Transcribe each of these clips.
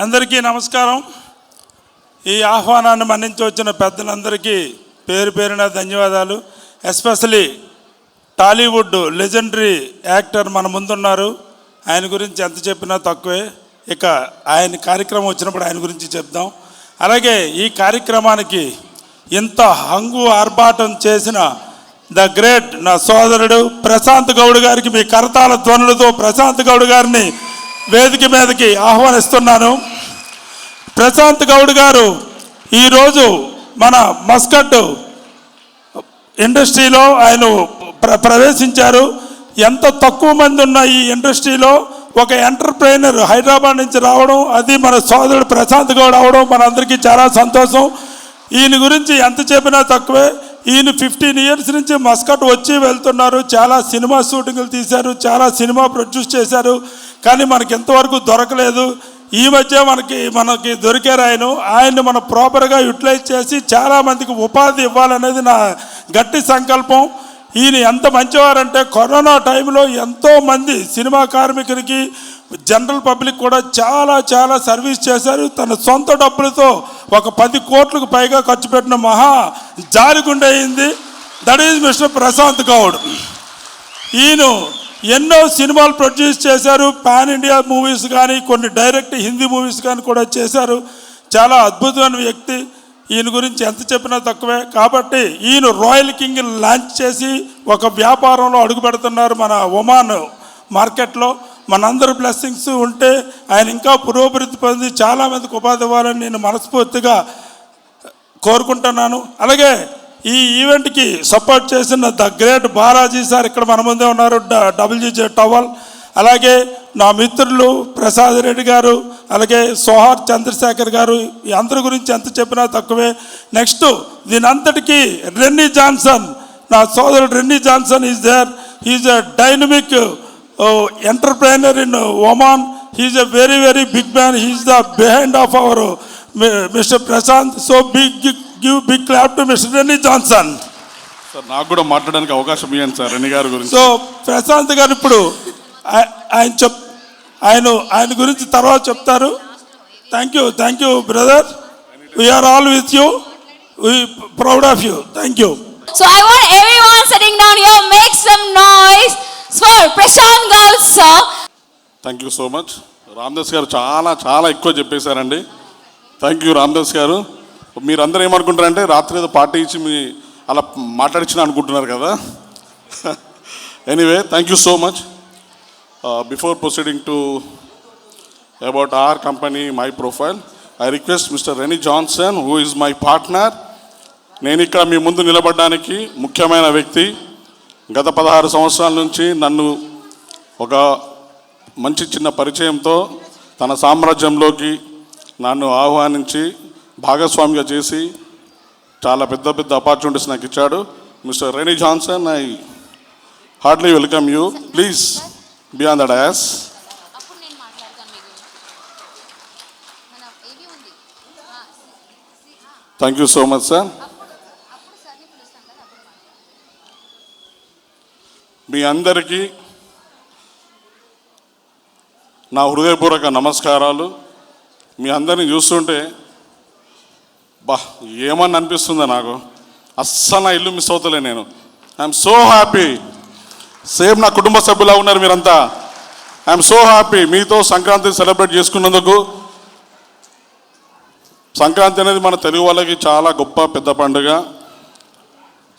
అందరికీ నమస్కారం. ఈ ఆహ్వానాన్ని మన్నించి వచ్చిన పెద్దలందరికీ పేరు పేరున ధన్యవాదాలు. ఎస్పెషలీ టాలీవుడ్ లెజెండరీ యాక్టర్ మన ముందున్నారు. ఆయన గురించి ఎంత చెప్పినా తక్కువే. ఇక ఆయన కార్యక్రమం వచ్చినప్పుడు ఆయన గురించి చెప్దాం. అలాగే ఈ కార్యక్రమానికి ఇంత హంగు ఆర్భాటం చేసిన ద గ్రేట్ నా సోదరుడు ప్రశాంత్ గౌడ్ గారికి మీ కరతాళ ధ్వనులతో ప్రశాంత్ గౌడ్ గారిని వేదిక మీదకి ఆహ్వానిస్తున్నాను. ప్రశాంత్ గౌడ్ గారు ఈరోజు మన మస్కట్ ఇండస్ట్రీలో ఆయన ప్రవేశించారు. ఎంత తక్కువ మంది ఉన్న ఈ ఇండస్ట్రీలో ఒక ఎంటర్ప్రైనర్ హైదరాబాద్ నుంచి రావడం, అది మన సోదరుడు ప్రశాంత్ గౌడ్ అవడం మనందరికీ చాలా సంతోషం. ఈయన గురించి ఎంత చెప్పినా తక్కువే. ఈయన 15 years నుంచి మస్కట్ వచ్చి వెళ్తున్నారు. చాలా సినిమా షూటింగ్లు తీశారు, చాలా సినిమా ప్రొడ్యూస్ చేశారు. కానీ మనకి ఇంతవరకు దొరకలేదు. ఈ మధ్య మనకి దొరికారు. ఆయన్ని మనం ప్రాపర్గా యూటిలైజ్ చేసి చాలామందికి ఉపాధి ఇవ్వాలనేది నా గట్టి సంకల్పం. ఈయన ఎంత మంచివారంటే కరోనా టైంలో ఎంతోమంది సినిమా కార్మికులకి జనరల్ పబ్లిక్ కూడా చాలా చాలా సర్వీస్ చేశారు. తన సొంత డబ్బులతో ఒక 10 కోట్లకు పైగా ఖర్చు పెట్టిన మహా జాలిగుండె అయింది. That is mister Prashant Goud. ఈయన ఎన్నో సినిమాలు ప్రొడ్యూస్ చేశారు. పాన్ ఇండియా మూవీస్ కానీ, కొన్ని డైరెక్ట్ హిందీ మూవీస్ కానీ కూడా చేశారు. చాలా అద్భుతమైన వ్యక్తి. ఈయన గురించి ఎంత చెప్పినా తక్కువే. కాబట్టి ఈయన రాయల్ కింగ్ లాంచ్ చేసి ఒక వ్యాపారంలో అడుగు పెడుతున్నారు మన ఒమాన్ మార్కెట్లో. మనందరి బ్లెస్సింగ్స్ ఉంటే ఆయన ఇంకా పురోభివృద్ధి పొంది చాలామందికి ఉపాధి ఇవ్వాలని నేను మనస్ఫూర్తిగా కోరుకుంటున్నాను. అలాగే ఈ ఈవెంట్కి సపోర్ట్ చేసిన ద గ్రేట్ బాలాజీ సార్ ఇక్కడ మన ముందే ఉన్నారు, WJ టవల్. అలాగే నా మిత్రులు ప్రసాద్ రెడ్డి గారు, అలాగే సోహార్ చంద్రశేఖర్ గారు. ఈ అందరి గురించి ఎంత చెప్పినా తక్కువే. నెక్స్ట్ దీని అంతటికీ రెన్నీ జాన్సన్, నా సోదరుడు Renny Johnson is there. He's a dynamic entrepreneur in Oman. He's a very very big man. He's the behind of our mister Prashant. So give big clap to mister Renny Johnson. Sir నాకు కూడా మాట్లాడడానికి అవకాశం ఇవ్వండి sir రెన్నీ గారి గురించి. So Prashanth గారు ఇప్పుడు ఆయన గురించి తర్వాత చెప్తారు. Thank you brother. We are all with you. We proud of you. Thank you. So I want everyone sitting down here make some noise for Prashant Gaud sir. Thank you so much. Ramdas గారు చాలా చాలా ఎక్కువ చెప్పేశారండి. Thank you Ramdas గారు. మీరందరూ ఏమనుకుంటారంటే రాత్రి ఏదో party ఇచ్చి మీ అలా మాట్లాడించిన అనుకుంటున్నారు కదా. Anyway thank you so much. Before proceeding to about our company, my profile, I request Mr. Rennie Johnson, who is my partner. నేను ఇక్కడ మీ ముందు నిలబడడానికి ముఖ్యమైన వ్యక్తి. గత 16 సంవత్సరాల నుంచి నన్ను ఒక మంచి చిన్న పరిచయంతో తన సామ్రాజ్యంలోకి నన్ను ఆహ్వానించి భాగస్వామిగా చేసి చాలా పెద్ద పెద్ద ఆపర్చునిటీస్ నాకు ఇచ్చాడు. Mister Rennie Johnson, I hardly welcome you. Please beyond the dais. Thank you so much sir. మీ అందరికీ నా హృదయపూర్వక నమస్కారాలు. మీ అందరినీ చూస్తుంటే ఏమని అనిపిస్తుందో నాకు. అస్సలు నా ఇల్లు మిస్ అవుతలే నేను. I'm so happy. సేమ్ నా కుటుంబ సభ్యులా ఉన్నారు మీరంతా. ఐఎమ్ సో హ్యాపీ మీతో సంక్రాంతి సెలబ్రేట్ చేసుకున్నందుకు. సంక్రాంతి అనేది మన తెలుగు వాళ్ళకి చాలా గొప్ప పెద్ద పండుగ.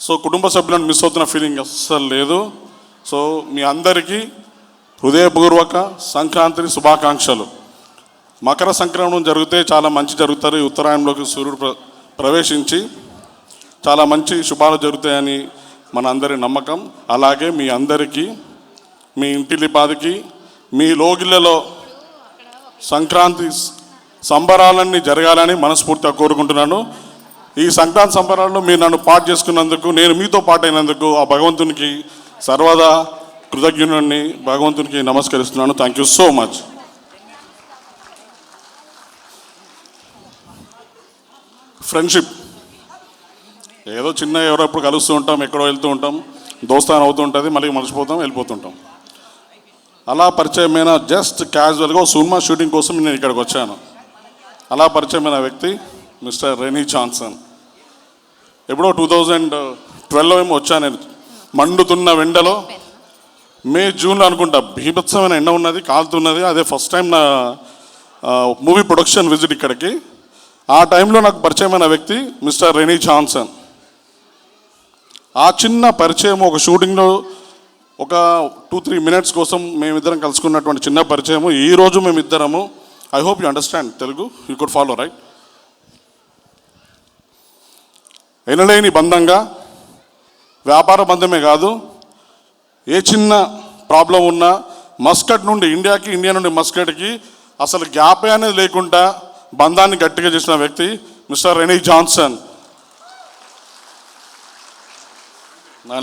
సో కుటుంబ సభ్యులను మిస్ అవుతున్న ఫీలింగ్ అస్సలు లేదు. సో మీ అందరికీ హృదయపూర్వక సంక్రాంతి శుభాకాంక్షలు. మకర సంక్రమణం జరిగితే చాలా మంచి జరుగుతారు. ఉత్తరాయణంలోకి సూర్యుడు ప్రవేశించి చాలా మంచి శుభాలు జరుగుతాయని మన అందరి నమ్మకం. అలాగే మీ అందరికీ మీ ఇంటిలిపాదికి మీ లోగిళ్ళలో సంక్రాంతి సంబరాలన్నీ జరగాలని మనస్ఫూర్తిగా కోరుకుంటున్నాను. ఈ సంక్రాంతి సంబరాల్లో మీరు నన్ను పాటు చేసుకున్నందుకు, నేను మీతో పాటైనందుకు ఆ భగవంతునికి సర్వదా కృతజ్ఞుడిని, భగవంతునికి నమస్కరిస్తున్నాను. Thank you so much. Friendship ఏదో చిన్న ఎవరెప్పుడు కలుస్తూ ఉంటాం, ఎక్కడో వెళ్తూ ఉంటాం, దోస్తాన్ అవుతూ ఉంటుంది, మళ్ళీ మర్చిపోతాం, వెళ్ళిపోతుంటాం. అలా పరిచయమైన జస్ట్ క్యాజువల్గా సినిమా షూటింగ్ కోసం నేను ఇక్కడికి వచ్చాను. అలా పరిచయమైన వ్యక్తి మిస్టర్ రెనీ జాన్సన్. ఎప్పుడో 2012 ఏమో వచ్చాను నేను, మండుతున్న వెండలో, జూన్లో అనుకుంటా, బీభత్సమైన ఎండ ఉన్నది, కాలుతున్నది. అదే ఫస్ట్ టైం నా మూవీ ప్రొడక్షన్ విజిట్ ఇక్కడికి. ఆ టైంలో నాకు పరిచయమైన వ్యక్తి మిస్టర్ రెనీ జాన్సన్. ఆ చిన్న పరిచయం ఒక షూటింగ్లో ఒక 2-3 మినిట్స్ కోసం మేమిద్దరం కలుసుకున్నటువంటి చిన్న పరిచయము ఈరోజు మేమిద్దరము, I hope you understand Telugu, you could follow right. ఎనలేని బంధంగా, వ్యాపార బంధమే కాదు, ఏ చిన్న ప్రాబ్లం ఉన్నా మస్కట్ నుండి ఇండియాకి, ఇండియా నుండి మస్కట్కి అసలు గ్యాపే అనేది లేకుండా బంధాన్ని గట్టిగా చేసిన వ్యక్తి mister Rennie Johnson.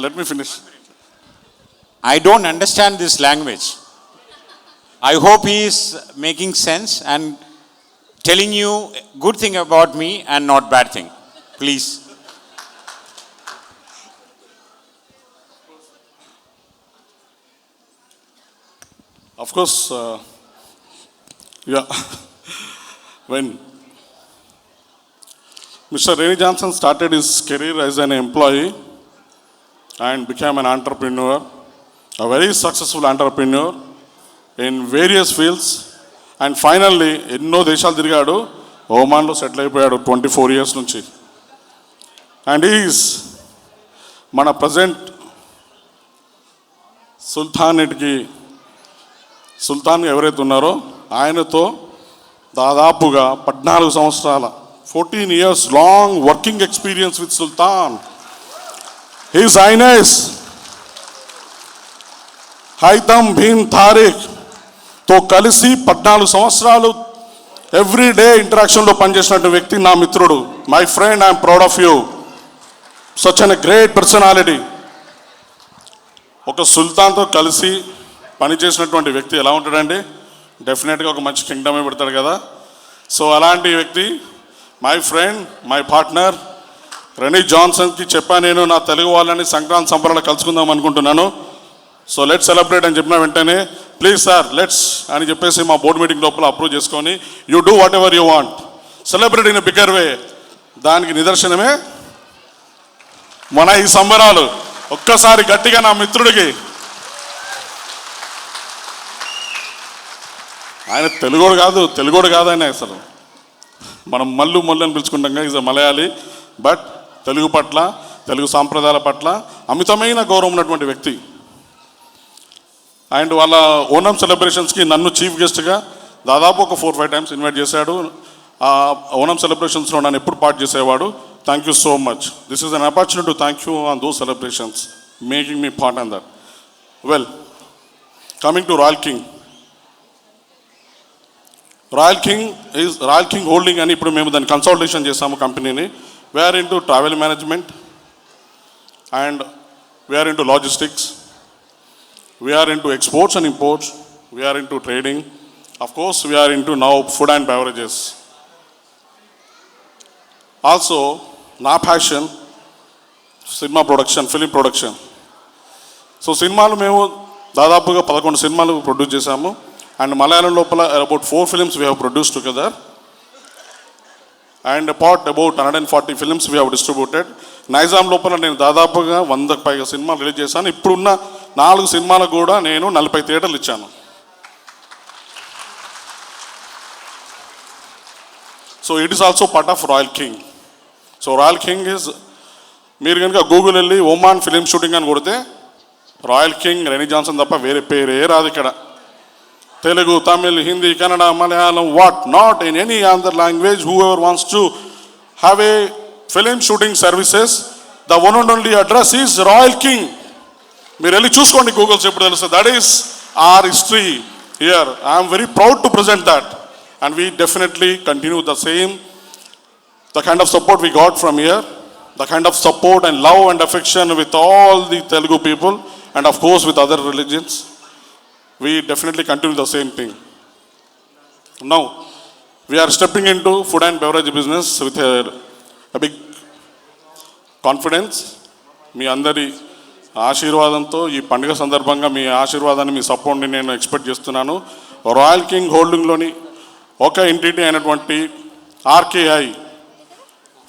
Let me finish. I don't understand this language. I hope he is making sense and telling you good thing about me and not bad thing. Please. Of course, yeah. When Mr. Renny Johnson started his career as an employee and became an entrepreneur, a very successful entrepreneur in various fields, and finally ఎన్నో దేశాలు తిరిగాడు, ఓమాన్లో settle అయిపోయాడు 24 years నుంచి. And is మన present sultan ఎవరైతే ఉన్నారో ఆయనతో దాదాపుగా 14 సంవత్సరాల 14 years long working experience with sultan. His highness Haitham bin తారిక్తో కలిసి 14 సంవత్సరాలు ఎవ్రీ డే ఇంటరాక్షన్లో పనిచేసినట్టు వ్యక్తి నా మిత్రుడు. My friend, I'm proud of you. Such an great personality. ఒక సుల్తాన్తో కలిసి పనిచేసినటువంటి వ్యక్తి ఎలా ఉంటాడండి? డెఫినెట్గా ఒక మంచి కింగ్డమే పెడతాడు కదా. సో అలాంటి వ్యక్తి my friend, my partner Rennie జాన్సన్కి చెప్పాను నేను, నా తెలుగు వాళ్ళని సంక్రాంతి సంబరాలు కలుసుకుందాం అనుకుంటున్నాను, సో లెట్స్ సెలబ్రేట్ అని చెప్పిన వెంటనే ప్లీజ్ సార్ లెట్స్ అని చెప్పేసి మా బోర్డు మీటింగ్ లోపల అప్రూవ్ చేసుకొని you do what ever you want, celebrate in a bigger వే. దానికి నిదర్శనమే మన ఈ సంబరాలు. ఒక్కసారి గట్టిగా నా మిత్రుడికి, ఆయన తెలుగోడు కాదు ఆయన అసలు, మనం మల్లు అని పిలుచుకుంటాం, is a Malayali, but Telugu పట్ల, తెలుగు సాంప్రదాయాల పట్ల అమితమైన గౌరవం ఉన్నటువంటి వ్యక్తి. అండ్ వాళ్ళ ఓనం సెలబ్రేషన్స్కి నన్ను చీఫ్ గెస్ట్గా దాదాపు ఒక 4-5 times ఇన్వైట్ చేశాడు. ఆ ఓనం సెలబ్రేషన్స్లో నన్ను ఎప్పుడు పార్ట్ చేసేవాడు. Thank you so much. This is an opportunity to thank you on those celebrations, making me part on that. Well, coming to Royal King. Royal King holding అని ఇప్పుడు మేము దాన్ని కన్సల్టేషన్ చేసాము కంపెనీని. We are into travel management and we are into logistics, we are into exports and imports, we are into trading, of course we are into now food and beverages. Also నా passion cinema production, film production. So సినిమాలు మేము దాదాపుగా 11 సినిమాలు produce చేశాము. And Malayalam లోపల about 4 films we have produced together, and about 140 films we have distributed. Nizam లోపల నేను దాదాపుగా 100కు పైగా సినిమాలు రిలీజ్ చేశాను. ఇప్పుడున్న 4 సినిమాలకు కూడా నేను 40 థియేటర్లు ఇచ్చాను. So it is also part of royal king. So Royal king is, మీరు కనుక గూగుల్ వెళ్ళి ఒమాన్ ఫిలిం షూటింగ్ అని కొడితే రాయల్ కింగ్ రెనీ జాన్సన్ తప్ప వేరే పేరే రాదు ఇక్కడ. Telugu, Tamil, Hindi, Kannada, Malayalam, what not, in any other language, whoever wants to have a film shooting services, the one and only address is Royal King. మీరు వెళ్ళి చూసుకోండి గూగుల్స్, ఎప్పుడు తెలుస్తుంది. That is our history here. I'm very proud to present that, and we definitely continue the same. The kind of support we got from here, the kind of support and love and affection with all the Telugu people, and of course with other religions, we definitely continue the same thing. Now we are stepping into food and beverage business with a big confidence. మీ అందరి ఆశీర్వాదంతో ఈ పండుగ సందర్భంగా మీ ఆశీర్వాదాన్ని, మీ సపోర్ట్ని నేను expect చేస్తున్నాను. Royal king హోల్డింగ్లోని ఒక ఎంటిటీ అయినటువంటి ఆర్కేఐ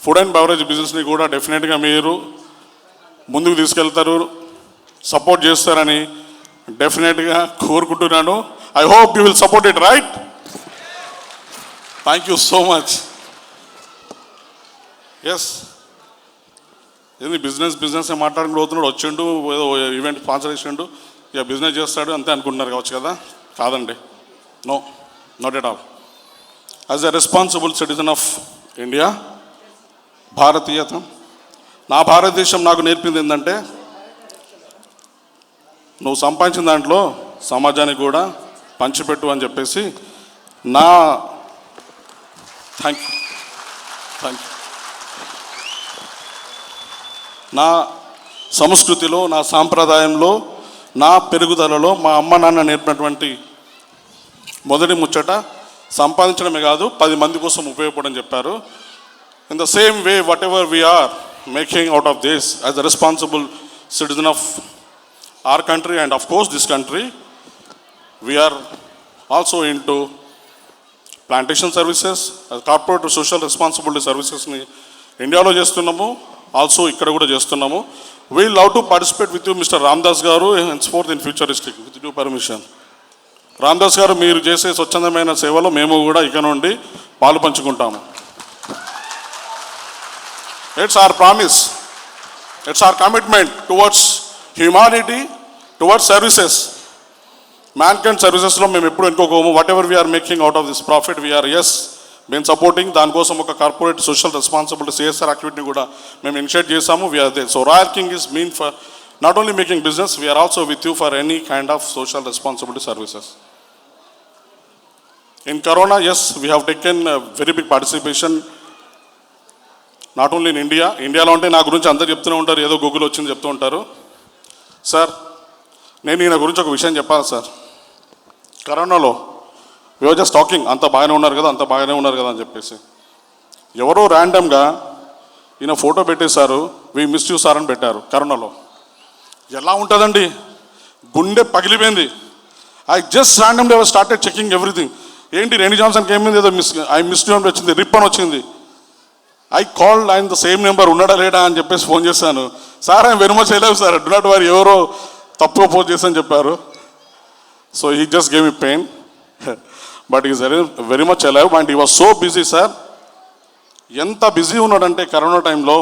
ఫుడ్ అండ్ బెవరేజ్ బిజినెస్ని కూడా డెఫినెట్గా మీరు ముందుకు తీసుకెళ్తారు, సపోర్ట్ చేస్తారని డెఫినెట్గా కోరుకుంటున్నాను. I hope you will support it, right? Thank you so much. Yes, ఏంది బిజినెస్ మాట్లాడుకుంటూ పోతున్నాడు, వచ్చిండు ఏదో ఈవెంట్ స్పాన్సర్ చేసిండు, ఇక బిజినెస్ చేస్తాడు అంతే అనుకుంటున్నారు కావచ్చు కదా. కాదండి, no, not at all. As a responsible citizen of India, భారతీయత, నా భారతదేశం నాకు నేర్పింది ఏంటంటే నువ్వు సంపాదించిన దాంట్లో సమాజానికి కూడా పంచిపెట్టు అని చెప్పేసి నా థ్యాంక్ యూ నా సంస్కృతిలో, నా సాంప్రదాయంలో, నా పెరుగుదలలో మా అమ్మ నాన్న నేర్పినటువంటి మొదటి ముచ్చట సంపాదించడమే కాదు 10 మంది కోసం ఉపయోగపడని చెప్పారు. In the same way whatever we are making out of this as a responsible citizen of our country and of course this country, we are also into plantation services, corporate social responsibility services ni ఇండియాలో చేస్తున్నాము, also ఇక్కడ కూడా చేస్తున్నాము. We love to participate with you mister Ramdas garu henceforth in futuristic with due permission. Ramdas garu, మీరు చేసే స్వచ్ఛందమైన సేవలో మేము కూడా ఇక నుండి పాలు పంచుకుంటాము. It's our promise, it's our commitment towards humanity, towards services. Mankind సర్వీసెస్లో మేము ఎప్పుడు ఇంకోకోము. Whatever we are making out of this profit we are మేము సపోర్టింగ్. దానికోసం ఒక కార్పొరేట్ సోషల్ రెస్పాన్సిబిలిటీ సిఎస్ఆర్ యాక్టివిటీని కూడా మేము ఇనిషియేట్ చేసాము. We are there. So Royal King is mean for not only making business, we are also with you for any kind of social responsibility services. In corona, yes, we have taken very big participation, not only in India. ఇండియాలో ఉంటే నా గురించి అందరు చెప్తూనే ఉంటారు, ఏదో Google వచ్చింది చెప్తూ ఉంటారు. సార్, నేను ఈయన గురించి ఒక విషయం చెప్పాలి సార్. కరోనాలో వి జస్ట్ టాకింగ్, అంత బాగానే ఉన్నారు కదా అని చెప్పేసి ఎవరో ర్యాండమ్గా ఈయన ఫోటో పెట్టేశారు, వి మిస్ యూ సార్ అని పెట్టారు. కరోనాలో ఎలా ఉంటుందండి, గుండె పగిలిపోయింది. I just randomly started checking everything. ఏంటి రెనీ జాన్సన్కి ఏమైంది, ఏదో ఐ మిస్ యూ అని వచ్చింది, రిప్ అని వచ్చింది. ఐ కాల్డ్ ఆయన ద సేమ్ నెంబర్, ఉన్నాడా లేడా అని చెప్పేసి ఫోన్ చేశాను. Sir, I'm very much alive sir, do not worry, ఎవరో తప్పుగా ఫోన్ చేశాను చెప్పారు. So he just gave me pain, but is very much alive and he was so busy sir. ఎంత బిజీ ఉన్నాడంటే కరోనా టైంలో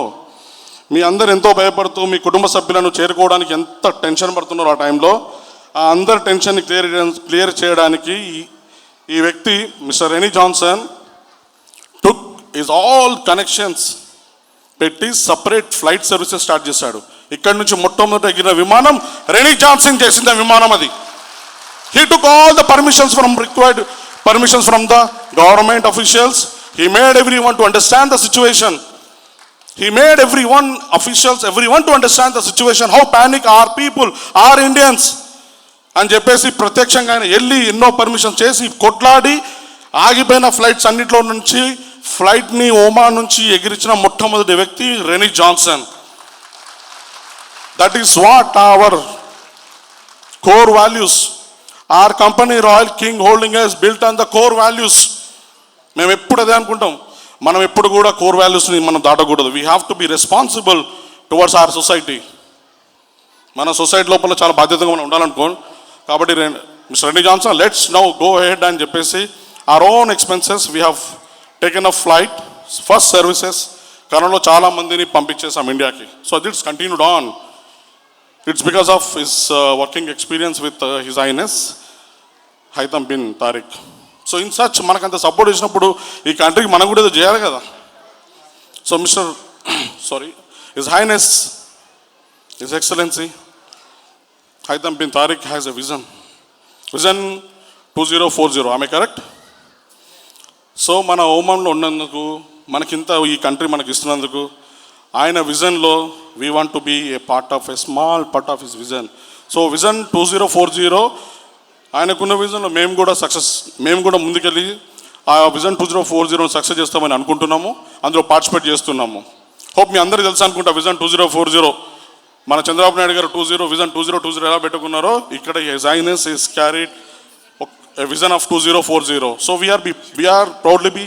మీ అందరు ఎంతో భయపడుతూ మీ కుటుంబ సభ్యులను చేరుకోవడానికి ఎంత టెన్షన్ పడుతున్నారో ఆ టైంలో, ఆ అందరి టెన్షన్ని క్లియర్ చేయడానికి ఈ వ్యక్తి mister Rennie Johnson took is all connections పెట్టి సపరేట్ ఫ్లైట్ సర్వీసెస్ స్టార్ట్ చేశాడు. ఇక్కడ నుంచి మొట్టమొదటి ఎగిరిన విమానం రెనీ జాన్సన్ చేసిన విమానం అది. He took all the required permissions from the government officials. He made everyone to understand the situation. He made everyone to understand the situation. How panic our people, our Indians. అని చెప్పేసి ప్రత్యక్షంగా ఆయన వెళ్ళి ఎన్నో permission చేసి కొట్లాడి ఆగిపోయిన flights అన్నింటిలో నుంచి ఫ్లైట్ని ఓమాన్ నుంచి ఎగిరించిన మొట్టమొదటి వ్యక్తి rainy Johnson. That is what hour core values. Our company Royal King Holding is built on the core values. మేము ఎప్పుడు అదే అనుకుంటాం, మనం ఎప్పుడు కూడా కోర్ వాల్యూస్ని మనం దాటకూడదు. We have to be responsible towards our society. మన సొసైటీ లోపల చాలా బాధ్యతగా మనం ఉండాలనుకో. కాబట్టి mister Rennie Johnson, let's now go ahead అని చెప్పేసి our own expenses we have taken a flight first services. కరోనాలో చాలా మందిని పంపించేసాం ఇండియాకి. So that's continued on. It's because of his working experience with His Highness Haitham bin Tariq. So in such మనకంత support ఇచ్చినప్పుడు ఈ కంట్రీకి మనం కూడా ఏదో చేయాలి కదా. So mister His Highness, His Excellency Haitham bin Tariq has a vision 2040. Am I correct? సో మన ఓమంలో ఉన్నందుకు, మనకింత ఈ కంట్రీ మనకి ఇస్తున్నందుకు, ఆయన విజన్లో we want to be a part of a small part of his vision. So vision 2040 ఆయనకున్న విజన్లో మేము కూడా ముందుకెళ్ళి ఆ విజన్ 2040 సక్సెస్ చేస్తామని అనుకుంటున్నాము. అందులో పార్టిసిపేట్ చేస్తున్నాము. హోప్ మీ అందరికీ తెలుసు అనుకుంటా విజన్ 2040. మన చంద్రబాబు నాయుడు గారు విజన్ 2020 ఎలా పెట్టుకున్నారో, ఇక్కడ his highness is carried a vision of 2040. So we are proudly be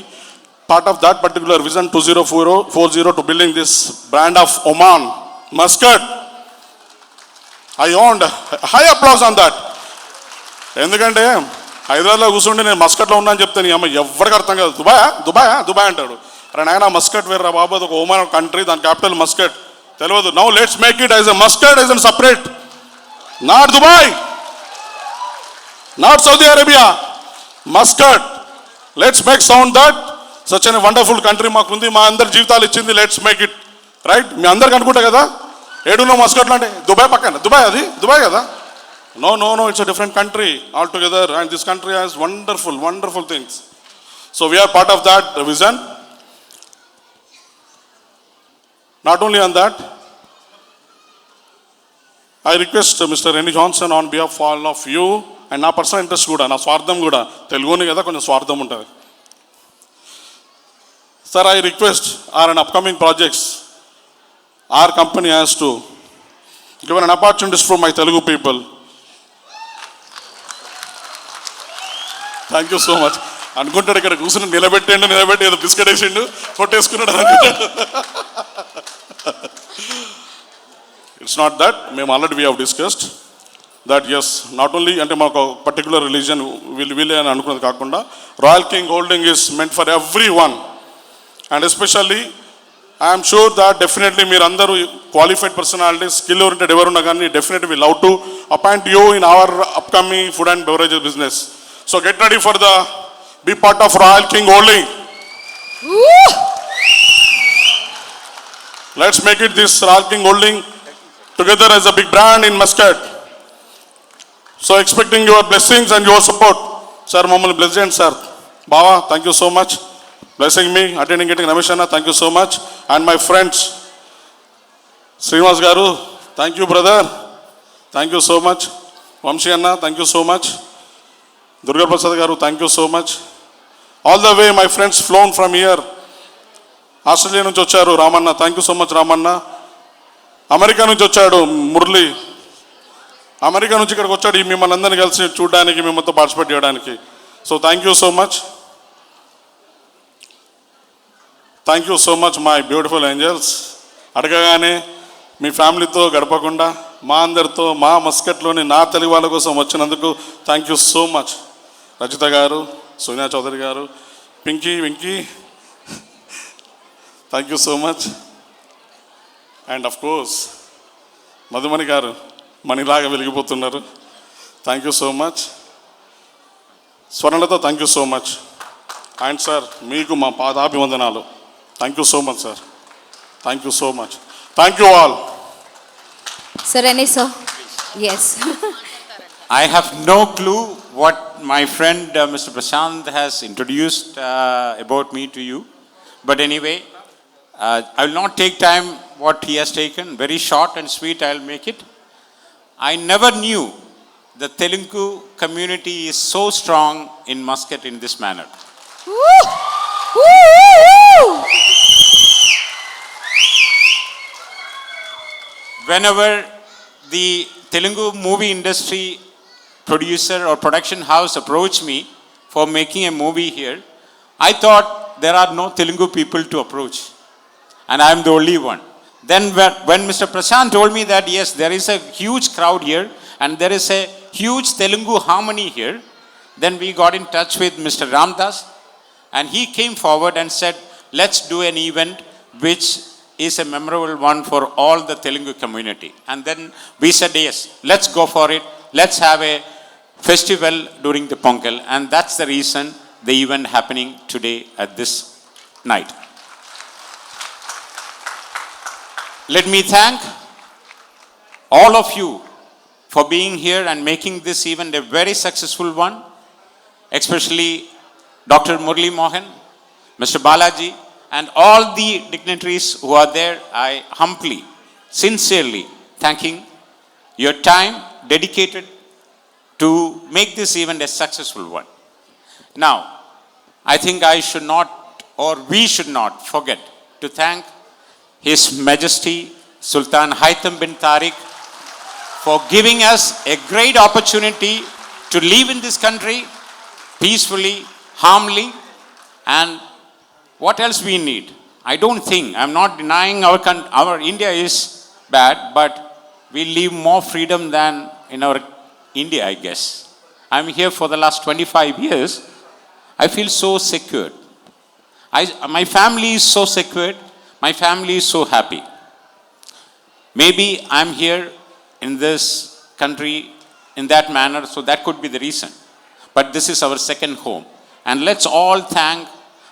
part of that particular vision 2040 to building this brand of Oman Muscat. I earned high applause on that. ఎందుకంటే హైదరాబాద్లో కూర్చుంటే నేను మస్కట్లో ఉన్నా అని చెప్తే నీ అమ్మ ఎవరికి అర్థం కాదు. దుబాయ్ అంటాడు. అరే నాయన మస్కట్ వేర్రా బాబు, అది ఒక ఓమాన్ కంట్రీ, దాని క్యాపిటల్ మస్కట్ తెలియదు. Now let's make it as a Muscat as an separate, not Dubai, not Saudi Arabia, Muscat. Let's make sound that such an wonderful country మాకుంది, మా అందరి జీవితాలు ఇచ్చింది. Let's make it right. మీ అందరికి అనుకుంటా కదా ఏడులో మస్కట్లో అంటే దుబాయ్ పక్కన, దుబాయ్ కదా. No, it's a different country altogether, and this country has wonderful things. So we are part of that vision. Not only on that, I request Mr. Rennie Johnson on behalf of all of you, and నా personal interest కూడా, నా స్వార్థం కూడా, తెలుగుని కదా కొంచెం స్వార్థం ఉంటుంది. Sir, I request our upcoming projects, our company has to give an opportunities for my Telugu people. Thank you so much. అనుకుంటాడు ఇక్కడ కూర్చుని నిలబెట్టి ఏదో బిస్కెట్ వేసిండు కొట్టేసుకున్నాడు అనుకుంటాడు. It's not that. మేము already we have discussed that is not only అంటే మాకు పర్టికులర్ రిలీజన్ వీళ్ళే అని అనుకున్నది కాకుండా Royal King holding is meant for everyone, and especially I'm sure that definitely మీరు అందరూ క్వాలిఫైడ్ పర్సనాలిటీ, స్కిల్ ఓరియంటెడ్ ఎవరున్నా కానీ definitely we love to appoint you in our upcoming food and beverages business. So get ready for be part of Royal King Holding. Let's make it this Royal King Holding together as a big brand in Muscat. So expecting your blessings and your support. Sir, Mammal Blessed Sir. Baba, thank you so much. Blessing me, attending, getting Rameshana, thank you so much. And my friends, Srinivas Garu, thank you brother. Thank you so much. Vamshi Anna, thank you so much. Durga Prasad Garu, thank you so much. All the way my friends flown from here. Australia నుంచి వచ్చారు Ramanna, thank you so much Ramanna. America నుంచి వచ్చాడు Murali, America నుంచి ఇక్కడికి వచ్చాడు మిమ్మల్ని అందరినీ కలిసి చూడడానికి, మిమ్మల్తో పార్టిసిపేట్ చేయడానికి. So thank you so much. Thank you so much my beautiful angels. అడగగానే మీ ఫ్యామిలీతో గడపకుండా మా అందరితో మా మస్కట్లోని నా తెలుగు వాళ్ళ కోసం వచ్చినందుకు thank you so much. Rajitha garu, Sonia Chaudhary garu, Venky thank you so much. And of course Madhumani garu మణిలాగా వెలిగిపోతున్నారు, థ్యాంక్ యూ సో మచ్. స్వర్ణలతో thank you so much. And sir మీకు మా పాదాభివందనాలు. Thank you so much sir, thank you so much. Thank you all. Sir, Rennie sir. Yes. I have no clue what my friend Mr. Prashant has introduced about me to you. But anyway, I will not take time what he has taken. Very short and sweet, I will make it. I never knew the Telugu community is so strong in Muscat in this manner. Woo! Woo! Whenever the Telugu movie industry producer or production house approached me for making a movie here, I thought there are no Telugu people to approach, and I am the only one. Then when Mr. Prashant told me that yes, there is a huge crowd here and there is a huge Telugu harmony here, then we got in touch with Mr. Ramdas, and he came forward and said, let's do an event which is a memorable one for all the Telugu community. And then we said yes, let's go for it. Let's have a festival during the Pongal, and that's the reason the event happening today at this night. Let me thank all of you for being here and making this event a very successful one, especially Dr. Murli Mohan, Mr. Balaji, and all the dignitaries who are there. I humbly, sincerely thanking your time dedicated to make this event a successful one. Now, I think I should not, or we should not forget to thank His Majesty Sultan Haitham bin Tariq for giving us a great opportunity to live in this country peacefully, harmony, and what else we need? I don't think, I'm not denying our India is bad, but we live more freedom than in our India, I guess. I'm here for the last 25 years. I feel so secured. My family is so secured. My family is so happy. Maybe I'm here in this country in that manner, so that could be the reason. But this is our second home. And let's all thank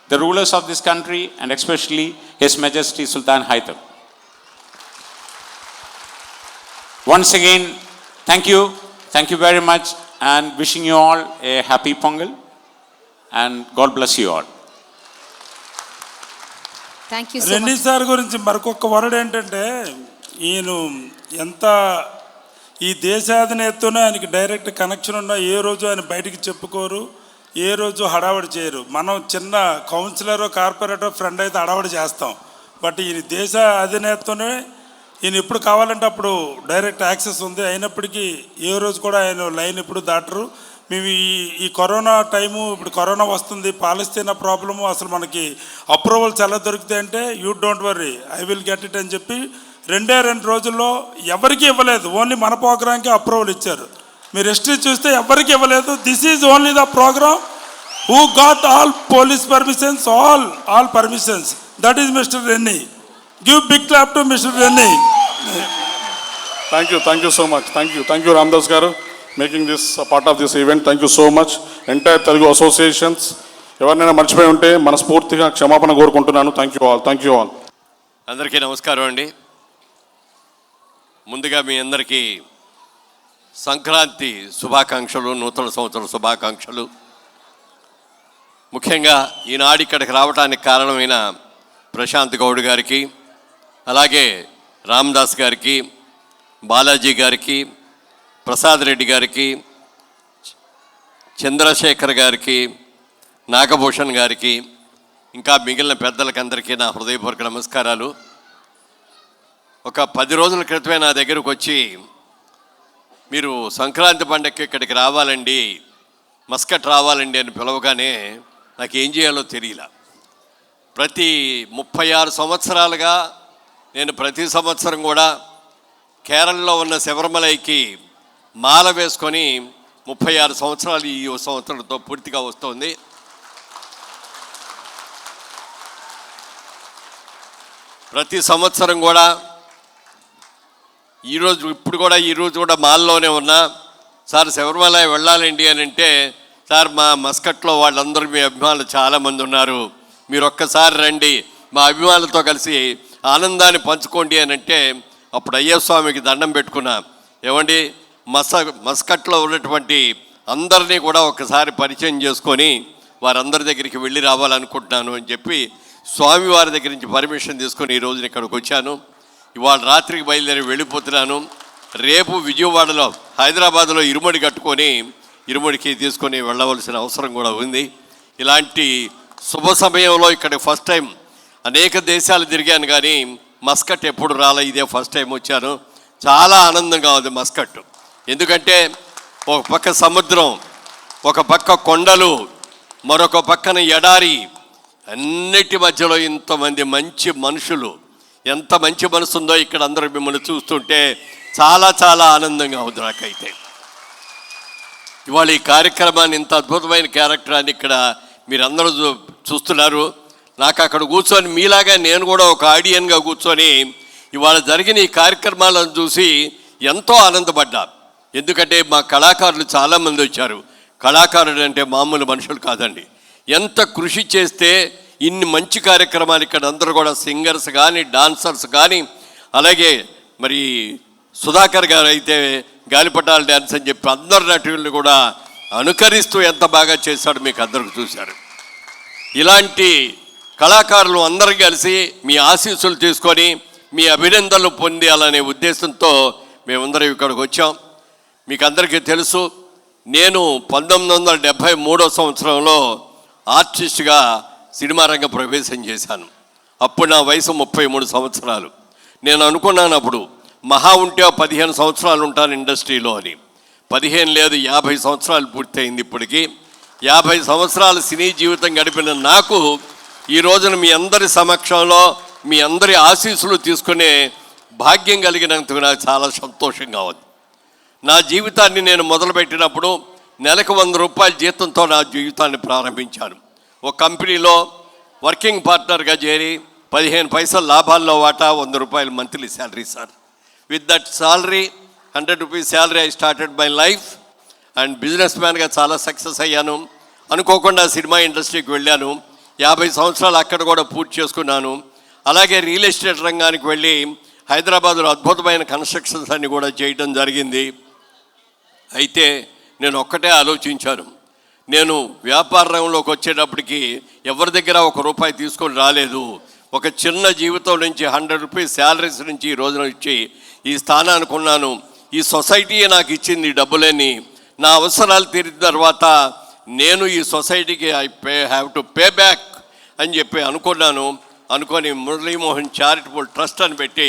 the rulers of this country and especially His Majesty Sultan Haitham. Once again, thank you. Thank you very much and wishing you all a happy Pongal and God bless you all. Thank you so Reddy much. Sir గురించి మరొక word ఏంటంటే ఈయన ఎంత ఈ దేశాధినేతతోనే ఆయనకి direct connection ఉన్నా ఏ రోజు ఆయన బయటికి చెప్పుకోరు, ఏ రోజు హడావడి చేయరు. మనం చిన్న కౌన్సిలర్ కార్పొరేటర్ ఫ్రెండ్ అయితే హడావడి చేస్తాం, బట్ ఈ దేశ అధినేతతోనే ఈయన ఎప్పుడు కావాలంటే అప్పుడు డైరెక్ట్ యాక్సెస్ ఉంది. అయినప్పటికీ ఏ రోజు కూడా ఆయన లైన్ ఎప్పుడు దాటరు. మేము ఈ కరోనా టైము, ఇప్పుడు కరోనా వస్తుంది, పాలస్తీనా ప్రాబ్లము, అసలు మనకి అప్రూవల్స్ ఎలా దొరుకుతాయంటే you don't worry I will get it అని చెప్పి 2 రోజుల్లో ఎవరికి ఇవ్వలేదు, ఓన్లీ మన ప్రోగ్రామ్కి అప్రూవల్ ఇచ్చారు. మీరు హిస్టరీ చూస్తే ఎవరికి ఇవ్వలేదు. This is only the program who got all police permissions, all permissions. That is mister Rennie. Give big clap to mister Rennie. Thank you so much. Thank you Ramadas garu making this part of this event. Thank you so much. Entire Telugu associations ఎవరినైనా మర్చిపోయి ఉంటే మనస్ఫూర్తిగా క్షమాపణ కోరుకుంటున్నాను. Thank you all. అందరికీ నమస్కారం అండి. ముందుగా మీ అందరికీ సంక్రాంతి శుభాకాంక్షలు, నూతన సంవత్సరం శుభాకాంక్షలు. ముఖ్యంగా ఈనాడు ఇక్కడికి రావడానికి కారణమైన ప్రశాంత్ గౌడ్ గారికి, అలాగే రామదాస్ గారికి, బాలాజీ గారికి, ప్రసాద్ రెడ్డి గారికి, చంద్రశేఖర్ గారికి, నాగభూషణ్ గారికి, ఇంకా మిగిలిన పెద్దలకి అందరికీ నా హృదయపూర్వక నమస్కారాలు. ఒక 10 రోజుల క్రితమే నా దగ్గరకు వచ్చి మీరు సంక్రాంతి పండగకి ఇక్కడికి రావాలండి, మస్కట్ రావాలండి అని పిలవగానే నాకు ఏం చేయాలో తెలియలా. ప్రతి 36 సంవత్సరాలుగా నేను ప్రతి సంవత్సరం కూడా కేరళలో ఉన్న శబరిమలైకి మాల వేసుకొని 36 సంవత్సరాలు ఈ సంవత్సరంతో పూర్తిగా వస్తుంది. ప్రతి సంవత్సరం కూడా ఈరోజు కూడా మాల్లోనే ఉన్నా. సార్ శబరిమల వెళ్ళాలండి అని అంటే, సార్ మా మస్కట్లో వాళ్ళందరూ మీ అభిమానులు చాలామంది ఉన్నారు, మీరు ఒక్కసారి రండి మా అభిమానులతో కలిసి ఆనందాన్ని పంచుకోండి అని అంటే, అప్పుడు అయ్యప్ప స్వామికి దండం పెట్టుకున్నా. ఏమండి మస్కట్లో ఉన్నటువంటి అందరినీ కూడా ఒకసారి పరిచయం చేసుకొని వారందరి దగ్గరికి వెళ్ళి రావాలనుకుంటున్నాను అని చెప్పి స్వామివారి దగ్గర నుంచి పర్మిషన్ తీసుకొని ఈ రోజున ఇక్కడికి వచ్చాను. ఇవాళ రాత్రికి బయలుదేరి వెళ్ళిపోతున్నాను. రేపు విజయవాడలో హైదరాబాద్లో ఇరుముడి కట్టుకొని ఇరుముడికి తీసుకొని వెళ్ళవలసిన అవసరం కూడా ఉంది. ఇలాంటి శుభ సమయంలో ఇక్కడ ఫస్ట్ టైం అనేక దేశాలు తిరిగాను కానీ మస్కట్ ఎప్పుడు రాలే, ఇదే ఫస్ట్ టైం వచ్చాను. చాలా ఆనందంగా ఉంది మస్కట్. ఎందుకంటే ఒక పక్క సముద్రం, ఒక పక్క కొండలు, మరొక పక్కన ఎడారి, అన్నిటి మధ్యలో ఇంతమంది మంచి మనుషులు. ఎంత మంచి మనసు ఉందో ఇక్కడ అందరూ మిమ్మల్ని చూస్తుంటే చాలా చాలా ఆనందంగా ఉంది నాకైతే. ఇవాళ ఈ కార్యక్రమాన్ని, ఇంత అద్భుతమైన క్యారెక్టరాన్ని ఇక్కడ మీరందరూ చూస్తున్నారు. నాకు అక్కడ కూర్చొని మీలాగా నేను కూడా ఒక ఆడియన్గా కూర్చొని ఇవాళ జరిగిన ఈ కార్యక్రమాలను చూసి ఎంతో ఆనందపడ్డా. ఎందుకంటే మా కళాకారులు చాలామంది వచ్చారు. కళాకారుడు అంటే మామూలు మనుషులు కాదండి. ఎంత కృషి చేస్తే ఇన్ని మంచి కార్యక్రమాలు ఇక్కడ అందరూ కూడా సింగర్స్ కానీ, డాన్సర్స్ కానీ, అలాగే మరి సుధాకర్ గారు అయితే గాలిపటాల డ్యాన్స్ అని చెప్పి అందరు నటులను కూడా అనుకరిస్తూ ఎంత బాగా చేశాడు మీకు అందరికి చూశారు. ఇలాంటి కళాకారులు అందరూ కలిసి మీ ఆశీస్సులు తీసుకొని మీ అభినందనలు పొందాలనే ఉద్దేశంతో మేమందరం ఇక్కడికి వచ్చాం. మీకు అందరికీ తెలుసు, నేను 1973 సంవత్సరంలో ఆర్టిస్ట్గా సినిమా రంగ ప్రవేశం చేశాను. అప్పుడు నా వయసు 33 సంవత్సరాలు. నేను అనుకున్నాను అప్పుడు మహా ఉంటే 15 సంవత్సరాలు ఉంటాను ఇండస్ట్రీలో అని. 15 లేదు, 50 సంవత్సరాలు పూర్తయింది. ఇప్పటికీ 50 సంవత్సరాలు సినీ జీవితం గడిపిన నాకు ఈ రోజున మీ అందరి సమక్షంలో మీ అందరి ఆశీస్సులు తీసుకునే భాగ్యం కలిగినందుకు నాకు చాలా సంతోషంగా ఉంది. నా జీవితాన్ని నేను మొదలుపెట్టినప్పుడు నెలకు 100 రూపాయల జీతంతో నా జీవితాన్ని ప్రారంభించాను. ఒక కంపెనీలో వర్కింగ్ పార్ట్నర్గా చేరి 15 పైసలు లాభాల్లో వాటా, 100 రూపాయలు monthly salary sir. With that salary 100 rupees salary I started my life and business మ్యాన్గా చాలా సక్సెస్ అయ్యాను. అనుకోకుండా సినిమా ఇండస్ట్రీకి వెళ్ళాను. 50 సంవత్సరాలు అక్కడ కూడా పూర్తి చేసుకున్నాను. అలాగే రియల్ ఎస్టేట్ రంగానికి వెళ్ళి హైదరాబాద్లో అద్భుతమైన కన్స్ట్రక్షన్స్ అన్ని కూడా చేయడం జరిగింది. అయితే నేను ఒక్కటే ఆలోచించాను, నేను వ్యాపార రంగంలోకి వచ్చేటప్పటికి ఎవరి దగ్గర 1 రూపాయి తీసుకొని రాలేదు. ఒక చిన్న జీవితం నుంచి 100 రూపీస్ శాలరీస్ నుంచి ఈ రోజున ఇచ్చి ఈ స్థానానికి ఉన్నాను. ఈ సొసైటీయే నాకు ఇచ్చింది ఈ డబ్బులని. నా అవసరాలు తీరిన తర్వాత నేను ఈ సొసైటీకి హ్యావ్ టు పే బ్యాక్ అని చెప్పి అనుకొని మురళీమోహన్ చారిటబుల్ ట్రస్ట్ అని పెట్టి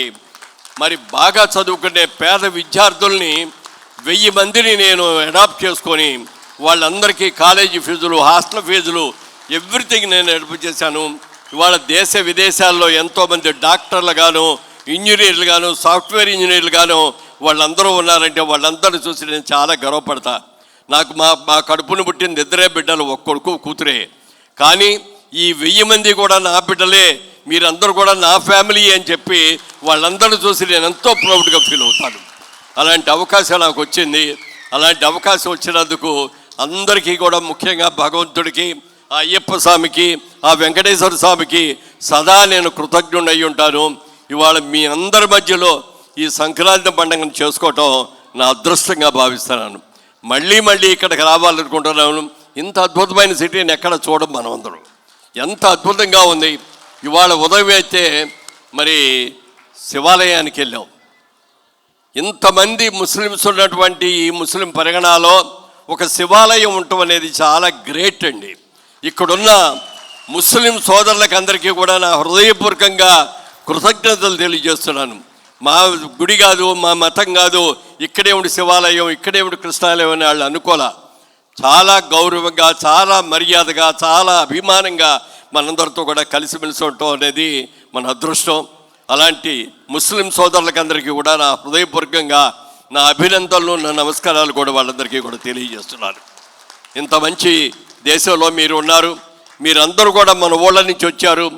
మరి బాగా చదువుకునే పేద విద్యార్థుల్ని 1000 మందిని నేను అడాప్ట్ చేసుకొని వాళ్ళందరికీ కాలేజీ ఫీజులు, హాస్టల్ ఫీజులు ఎవ్రీథింగ్ నేను అడాప్ట్ చేశాను. ఇవాళ దేశ విదేశాల్లో ఎంతోమంది డాక్టర్లు గాను, ఇంజనీర్లు గాను, సాఫ్ట్వేర్ ఇంజనీర్లు గాను వాళ్ళందరూ ఉన్నారంటే వాళ్ళందరూ చూసి నేను చాలా గర్వపడతా. నాకు మా కడుపును పుట్టిన 2 బిడ్డలు, 1 కొడుకు కూతురే. కానీ ఈ 1000 మంది కూడా నా బిడ్డలే, మీరందరూ కూడా నా ఫ్యామిలీ అని చెప్పి వాళ్ళందరూ చూసి నేను ఎంతో ప్రౌడ్గా ఫీల్ అవుతాను. అలాంటి అవకాశం నాకు వచ్చింది. అలాంటి అవకాశం వచ్చినందుకు అందరికీ కూడా, ముఖ్యంగా భగవంతుడికి, ఆ అయ్యప్ప స్వామికి, ఆ వెంకటేశ్వర స్వామికి సదా నేను కృతజ్ఞుడై ఉంటాను. ఇవాళ మీ అందరి మధ్యలో ఈ సంక్రాంతి పండుగను చేసుకోవటం నా అదృష్టంగా భావిస్తున్నాను. మళ్ళీ ఇక్కడికి రావాలనుకుంటున్నాను. ఇంత అద్భుతమైన సిటీని ఎక్కడ చూడం మనం అందరం. ఎంత అద్భుతంగా ఉంది. ఇవాళ ఉదయం అయితే మరి శివాలయానికి వెళ్ళాం. ఇంతమంది ముస్లిమ్స్ ఉన్నటువంటి ఈ ముస్లిం పరిగణాలో ఒక శివాలయం ఉండటం అనేది చాలా గ్రేట్ అండి. ఇక్కడున్న ముస్లిం సోదరులకు అందరికీ కూడా నా హృదయపూర్వకంగా కృతజ్ఞతలు తెలియజేస్తున్నాను. మా గుడి కాదు, మా మతం కాదు, ఇక్కడే ఉండి శివాలయం, ఇక్కడే ఉండి కృష్ణాలయం అని వాళ్ళు అనుకోలే. చాలా గౌరవంగా, చాలా మర్యాదగా, చాలా అభిమానంగా మనందరితో కూడా కలిసిమెలిసి ఉండటం అనేది మన అదృష్టం. అలాంటి ముస్లిం సోదరులకు అందరికీ కూడా నా హృదయపూర్వకంగా నా అభినందనలు, నా నమస్కారాలు కూడా వాళ్ళందరికీ కూడా తెలియజేస్తున్నాను. ఇంత మంచి దేశంలో మీరు ఉన్నారు. మీరందరూ కూడా మన ఊళ్ళ నుంచి వచ్చారు,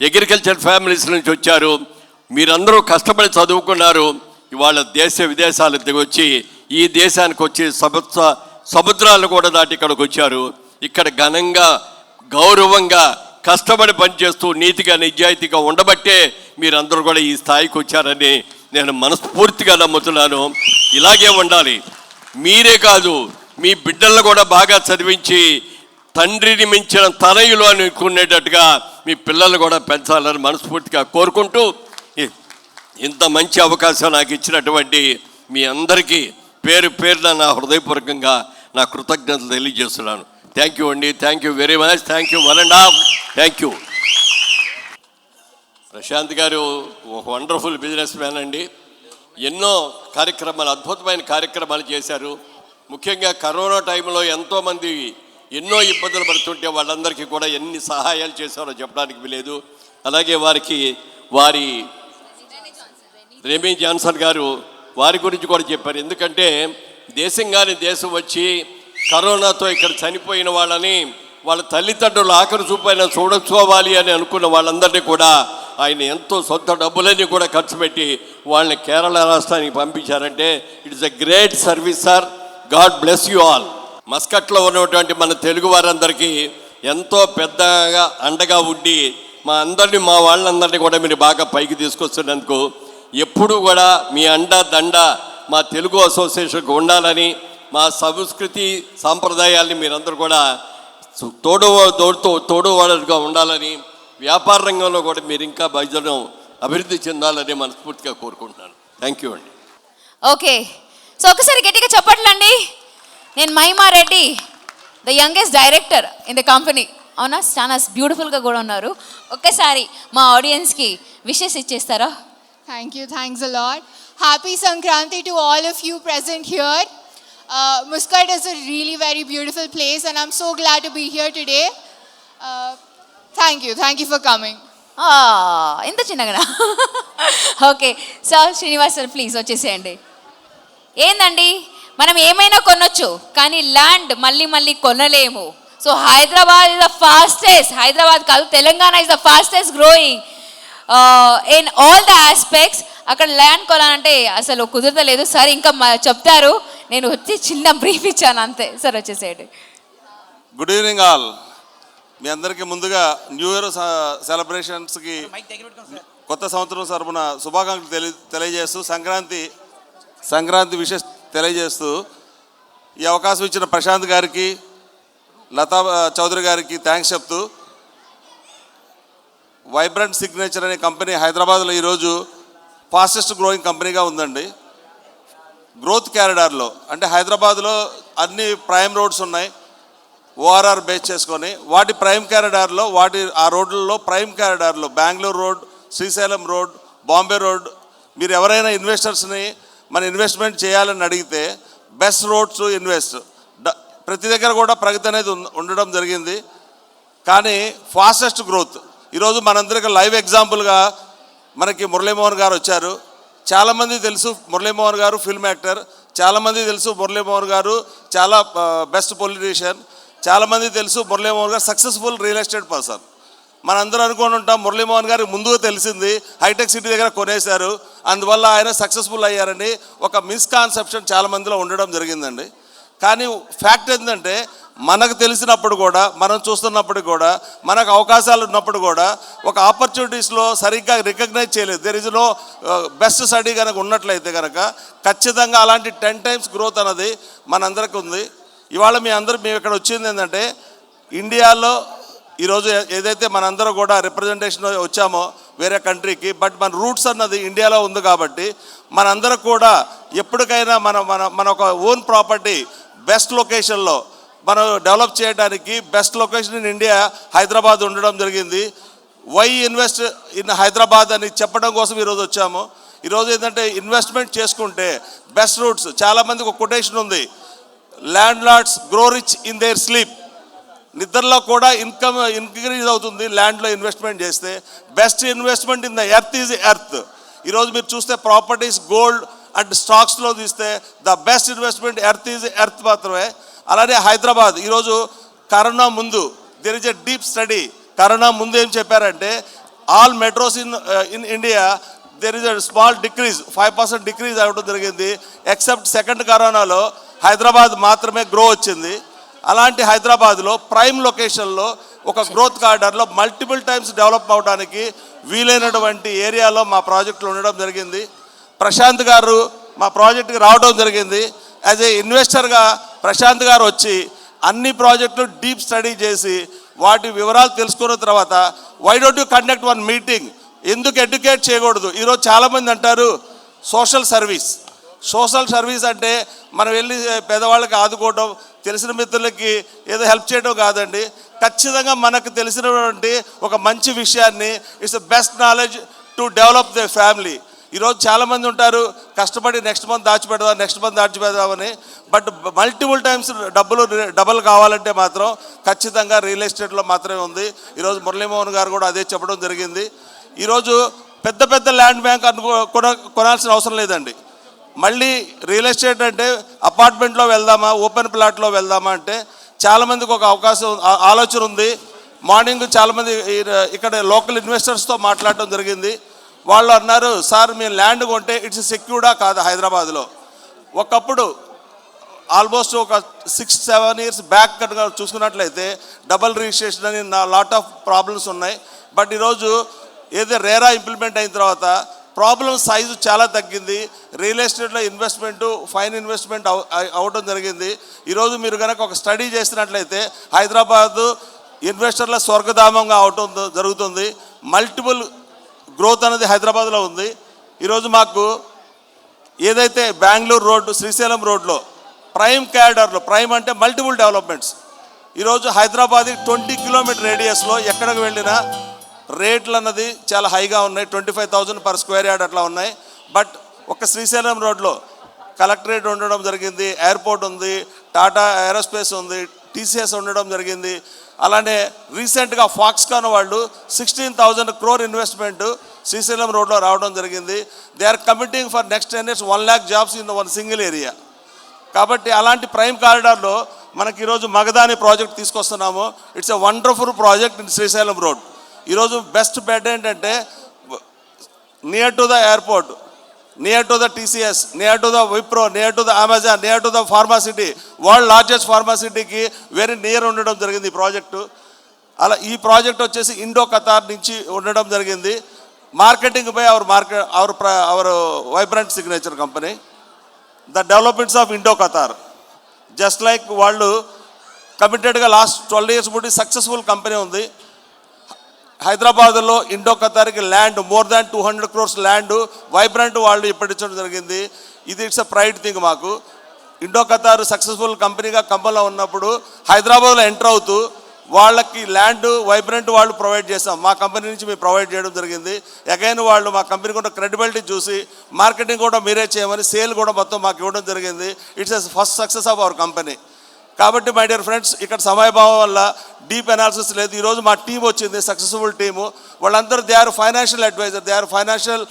అగ్రికల్చర్ ఫ్యామిలీస్ నుంచి వచ్చారు. మీరందరూ కష్టపడి చదువుకున్నారు. ఇవాళ దేశ విదేశాలు దిగొచ్చి ఈ దేశానికి వచ్చి సముద్రాలు కూడా దాటి ఇక్కడికి వచ్చారు. ఇక్కడ ఘనంగా, గౌరవంగా కష్టపడి పనిచేస్తూ నీతిగా, నిజాయితీగా ఉండబట్టే మీరందరూ కూడా ఈ స్థాయికి వచ్చారని నేను మనస్ఫూర్తిగా నమ్ముతున్నాను. ఇలాగే ఉండాలి. మీరే కాదు, మీ బిడ్డలను కూడా బాగా చదివించి తండ్రిని మించిన తనయులు అనుకునేటట్టుగా మీ పిల్లలు కూడా పెంచాలని మనస్ఫూర్తిగా కోరుకుంటూ, ఇంత మంచి అవకాశం నాకు ఇచ్చినటువంటి మీ అందరికీ పేరున నా హృదయపూర్వకంగా నా కృతజ్ఞతలు తెలియజేస్తున్నాను. థ్యాంక్ యూ అండి. Thank you very much. Thank you 1.5. Thank you. Prashant garu ఒక వండర్ఫుల్ బిజినెస్ మ్యాన్ అండి. ఎన్నో కార్యక్రమాలు, అద్భుతమైన కార్యక్రమాలు చేశారు. ముఖ్యంగా కరోనా టైంలో ఎంతోమంది ఎన్నో ఇబ్బందులు పడుతుంటే వాళ్ళందరికీ కూడా ఎన్ని సహాయాలు చేశారో చెప్పడానికి లేదు. అలాగే వారి రెమీ జాన్సన్ గారు వారి గురించి కూడా చెప్పారు. ఎందుకంటే దేశం వచ్చి కరోనాతో ఇక్కడ చనిపోయిన వాళ్ళని వాళ్ళ తల్లిదండ్రులు ఆఖరి చూపైనా చూడచ్చుకోవాలి అని అనుకున్న వాళ్ళందరినీ కూడా ఆయన ఎంతో సొంత డబ్బులన్నీ కూడా ఖర్చు పెట్టి వాళ్ళని కేరళ రాష్ట్రానికి పంపించారంటే it's a great service sir. God bless you all. మస్కట్లో ఉన్నటువంటి మన తెలుగు వారందరికీ ఎంతో పెద్దగా అండగా ఉండి మా వాళ్ళందరినీ కూడా మీరు బాగా పైకి తీసుకొస్తున్నందుకు ఎప్పుడు కూడా మీ దండ మా తెలుగు అసోసియేషన్కి ఉండాలని, మా సంస్కృతి సాంప్రదాయాల్ని మీరందరూ కూడా తోడువాడుగా ఉండాలని, వ్యాపార రంగంలో కూడా మీరు ఇంకా భజనం అభివృద్ధి చెందాలని మనస్ఫూర్తిగా కోరుకుంటున్నాను. థ్యాంక్ యూ అండి. ఓకే, సో ఒకసారి గట్టిగా చెప్పట్లండి. నేను Mahima Reddy, the youngest director in the company. అవునా, చాలా బ్యూటిఫుల్గా కూడా ఉన్నారు. ఒక్కసారి మా ఆడియన్స్కి విషెస్ ఇచ్చేస్తారా? Thank you. Thanks a lot. Happy Sankranti to all of you present here. Muscat is a really very beautiful place and I'm so glad to be here today. Thank you for coming. ఇంత చిన్నగా okay sir Srinivas sir please వచ్చేసేయండి. ఏందండి మనం ఏమైనా కొనొచ్చు కానీ land మళ్ళీ మళ్ళీ కొనలేము. So Hyderabad is the fastest, Hyderabad కాదు Telangana is the fastest growing in all the aspects. అక్కడ ల్యాండ్ కొనాలంటే అసలు కుదరతలేదు. సార్ ఇంకా చెప్తారు, నేను వచ్చి చిన్న బ్రీఫ్ ఇచ్చాను అంతే. సార్ వచ్చేసేయండి. Good evening all. మీ అందరికీ ముందుగా న్యూ ఇయర్ సెలబ్రేషన్స్కి కొత్త సంవత్సరం తరపున శుభాకాంక్షలు తెలియజేస్తూ సంక్రాంతి విషయం తెలియజేస్తూ ఈ అవకాశం ఇచ్చిన ప్రశాంత్ గారికి, లతా చౌదరి గారికి థ్యాంక్స్ చెప్తూ, వైబ్రెంట్ సిగ్నేచర్ అనే కంపెనీ హైదరాబాద్లో ఈరోజు ఫాస్టెస్ట్ గ్రోయింగ్ కంపెనీగా ఉందండి. గ్రోత్ క్యారిడార్లో అంటే హైదరాబాద్లో అన్ని ప్రైమ్ రోడ్స్ ఉన్నాయి, ఓఆర్ఆర్ బేస్ చేసుకొని వాటి ప్రైమ్ క్యారిడార్లో ఆ రోడ్లలో ప్రైమ్ క్యారిడార్లో Bengaluru road, Srisailam road, Bombay road, మీరు ఎవరైనా ఇన్వెస్టర్స్ని మన ఇన్వెస్ట్మెంట్ చేయాలని అడిగితే బెస్ట్ రోడ్స్ ఇన్వెస్ట్ ప్రతి దగ్గర కూడా ప్రగతి అనేది ఉండడం జరిగింది. కానీ ఫాస్టెస్ట్ గ్రోత్ ఈరోజు మనందరికీ లైవ్ ఎగ్జాంపుల్గా మనకి మురళీమోహన్ గారు వచ్చారు. చాలామంది తెలుసు మురళీమోహన్ గారు ఫిల్మ్ యాక్టర్, చాలామంది తెలుసు మురళీమోహన్ గారు చాలా బెస్ట్ పొలిటీషియన్, చాలామంది తెలుసు మురళీమోహన్ గారు సక్సెస్ఫుల్ రియల్ ఎస్టేట్ పర్సన్. మనందరూ అనుకుని ఉంటాం మురళీమోహన్ గారికి ముందుగా తెలిసింది హైటెక్ సిటీ దగ్గర కొనేశారు, అందువల్ల ఆయన సక్సెస్ఫుల్ అయ్యారని ఒక మిస్కాన్సెప్షన్ చాలామందిలో ఉండడం జరిగిందండి. కానీ ఫ్యాక్ట్ ఏంటంటే మనకు తెలిసినప్పుడు కూడా, మనం చూస్తున్నప్పుడు కూడా, మనకు అవకాశాలు ఉన్నప్పుడు కూడా ఒక ఆపర్చునిటీస్లో సరిగ్గా రికగ్నైజ్ చేయలేదు. There is no best study కనుక ఉన్నట్లయితే కనుక ఖచ్చితంగా అలాంటి 10 times గ్రోత్ అన్నది మనందరికీ ఉంది. ఇవాళ మేము ఇక్కడ వచ్చింది ఏంటంటే ఇండియాలో ఈరోజు ఏదైతే మనందరం కూడా రిప్రజెంటేషన్ వచ్చామో వేరే కంట్రీకి, బట్ మన రూట్స్ అన్నది ఇండియాలో ఉంది కాబట్టి మనందరం కూడా ఎప్పటికైనా మన ఒక ఓన్ ప్రాపర్టీ బెస్ట్ లొకేషన్లో మనం డెవలప్ చేయడానికి best location in India Hyderabad ఉండడం జరిగింది. వై ఇన్వెస్ట్ ఇన్ హైదరాబాద్ అని చెప్పడం కోసం ఈరోజు వచ్చాము. ఈరోజు ఏంటంటే ఇన్వెస్ట్మెంట్ చేసుకుంటే బెస్ట్ రూట్స్, చాలామందికి ఒక కొటేషన్ ఉంది, landlords grow rich in their sleep. నిద్రలో కూడా ఇన్కమ్ ఇంక్రీజ్ అవుతుంది ల్యాండ్లో ఇన్వెస్ట్మెంట్ చేస్తే. Best investment in the earth is earth. ఈరోజు మీరు చూస్తే ప్రాపర్టీస్, గోల్డ్ అండ్ స్టాక్స్లో తీస్తే the best investment earth is earth మాత్రమే. అలానే హైదరాబాద్ ఈరోజు కరోనా ముందు there is a deep study. Corona ముందు ఏం చెప్పారంటే all metros in India there is a small decrease, 5% decrease అవ్వడం జరిగింది. ఎక్సెప్ట్ సెకండ్ కరోనాలో హైదరాబాద్ మాత్రమే గ్రో వచ్చింది. అలాంటి హైదరాబాద్లో ప్రైమ్ లొకేషన్లో ఒక గ్రోత్ కార్డర్లో మల్టిపుల్ టైమ్స్ డెవలప్ అవడానికి వీలైనటువంటి ఏరియాలో మా ప్రాజెక్టులు ఉండడం జరిగింది. ప్రశాంత్ గారు మా ప్రాజెక్టుకి రావడం జరిగింది. యాజ్ ఏ ఇన్వెస్టర్గా ప్రశాంత్ గారు వచ్చి అన్ని ప్రాజెక్టులు డీప్ స్టడీ చేసి వాటి వివరాలు తెలుసుకున్న తర్వాత why don't you conduct one meeting, ఎందుకు ఎడ్యుకేట్ చేయకూడదు? ఈరోజు చాలామంది అంటారు సోషల్ సర్వీస్ అంటే మనం వెళ్ళి పేదవాళ్ళకి ఆదుకోవడం, తెలిసిన మిత్రులకి ఏదో హెల్ప్ చేయడం కాదండి. ఖచ్చితంగా మనకు తెలిసినటువంటి ఒక మంచి విషయాన్ని it's best knowledge to develop the family. ఈరోజు చాలామంది ఉంటారు కష్టపడి నెక్స్ట్ మంత్ దాచిపెడదామని, బట్ మల్టిపుల్ టైమ్స్ డబుల్ కావాలంటే మాత్రం ఖచ్చితంగా రియల్ ఎస్టేట్లో మాత్రమే ఉంది. ఈరోజు మురళీమోహన్ గారు కూడా అదే చెప్పడం జరిగింది. ఈరోజు పెద్ద ల్యాండ్ బ్యాంక్ కొనాల్సిన అవసరం లేదండి. మళ్ళీ రియల్ ఎస్టేట్ అంటే అపార్ట్మెంట్లో వెళ్దామా, ఓపెన్ ప్లాట్లో వెళ్దామా అంటే చాలామందికి ఒక ఆలోచన ఉంది. మార్నింగ్ చాలామంది ఇక్కడ లోకల్ ఇన్వెస్టర్స్తో మాట్లాడటం జరిగింది. వాళ్ళు అన్నారు, సార్ మేము ల్యాండ్ కొంటే ఇట్స్ సెక్యూర్డా కాదు హైదరాబాద్లో. ఒకప్పుడు ఆల్మోస్ట్ ఒక 6-7 years బ్యాక్ కనుక చూసుకున్నట్లయితే డబల్ రిజిస్ట్రేషన్ అని లాట్ ఆఫ్ ప్రాబ్లమ్స్ ఉన్నాయి. బట్ ఈరోజు ఏదైతే రేరా ఇంప్లిమెంట్ అయిన తర్వాత ప్రాబ్లం సైజు చాలా తగ్గింది. రియల్ ఎస్టేట్లో ఫైన్ ఇన్వెస్ట్మెంట్ అవడం జరిగింది. ఈరోజు మీరు కనుక ఒక స్టడీ చేసినట్లయితే హైదరాబాదు ఇన్వెస్టర్ల స్వర్గధామంగా అవటం జరుగుతుంది. మల్టిపుల్ గ్రోత్ అనేది హైదరాబాద్లో ఉంది. ఈరోజు మాకు ఏదైతే బెంగళూరు రోడ్డు, శ్రీశైలం రోడ్లో ప్రైమ్ క్యారిడార్లో, ప్రైమ్ అంటే మల్టిపుల్ డెవలప్మెంట్స్, ఈరోజు హైదరాబాద్ 20 kilometer రేడియస్లో ఎక్కడికి వెళ్ళినా రేట్లు అన్నది చాలా హైగా ఉన్నాయి. 25,000 per square yard అట్లా ఉన్నాయి. బట్ ఒక శ్రీశైలం రోడ్లో కలెక్టరేట్ ఉండడం జరిగింది, ఎయిర్పోర్ట్ ఉంది, టాటా ఏరోస్పేస్ ఉంది, టీసీఎస్ ఉండడం జరిగింది. అలానే రీసెంట్గా ఫాక్స్కాన్ వాళ్ళు 16,000 crore ఇన్వెస్ట్మెంట్ శ్రీశైలం రోడ్లో రావడం జరిగింది. They are committing for next 10 years 1 lakh jobs in one single area. కాబట్టి అలాంటి ప్రైమ్ కారిడార్లో మనకి ఈరోజు మగదాని ప్రాజెక్ట్ తీసుకొస్తున్నాము. It's a wonderful project in Srisailam road. ఈరోజు బెస్ట్ బెడ్ ఏంటంటే near to the airport, near to the TCS, near to the Wipro, near to the Amazon, near to the pharma city, world largest ఫార్మాసిటీకి very near ఉండడం జరిగింది ఈ project. అలా ఈ project వచ్చేసి Indo Qatar నుంచి ఉండడం జరిగింది. Marketing by our vibrant signature company. The developments of Indo Qatar just like వాళ్ళు కమిటెడ్గా లాస్ట్ 12 years బట్టి సక్సెస్ఫుల్ కంపెనీ ఉంది. హైదరాబాద్లో ఇండో ఖతార్కి land more than 200 crores land vibrant వాళ్ళు ఇప్పించడం జరిగింది. ఇది ఇట్స్ ఎ ప్రైడ్ థింగ్ మాకు. ఇండో ఖతార్ సక్సెస్ఫుల్ కంపెనీగా కంపెనీలో ఉన్నప్పుడు హైదరాబాద్లో ఎంటర్ అవుతూ వాళ్ళకి ల్యాండ్ వైబ్రెంట్ వాళ్ళు ప్రొవైడ్ చేస్తాం, మా కంపెనీ నుంచి మేము ప్రొవైడ్ చేయడం జరిగింది. అగైన్ వాళ్ళు మా కంపెనీకి ఉన్న క్రెడిబిలిటీ చూసి మార్కెటింగ్ కూడా మీరే చేయమని సేల్ కూడా మొత్తం మాకు ఇవ్వడం జరిగింది. It's a first success of our company. కాబట్టి మై డియర్ ఫ్రెండ్స్, ఇక్కడ సమయభావం వల్ల డీప్ అనాలిసిస్ లేదు. ఈరోజు మా టీం వచ్చింది, సక్సెస్ఫుల్ టీము. వాళ్ళందరూ they are financial advisor, they are financial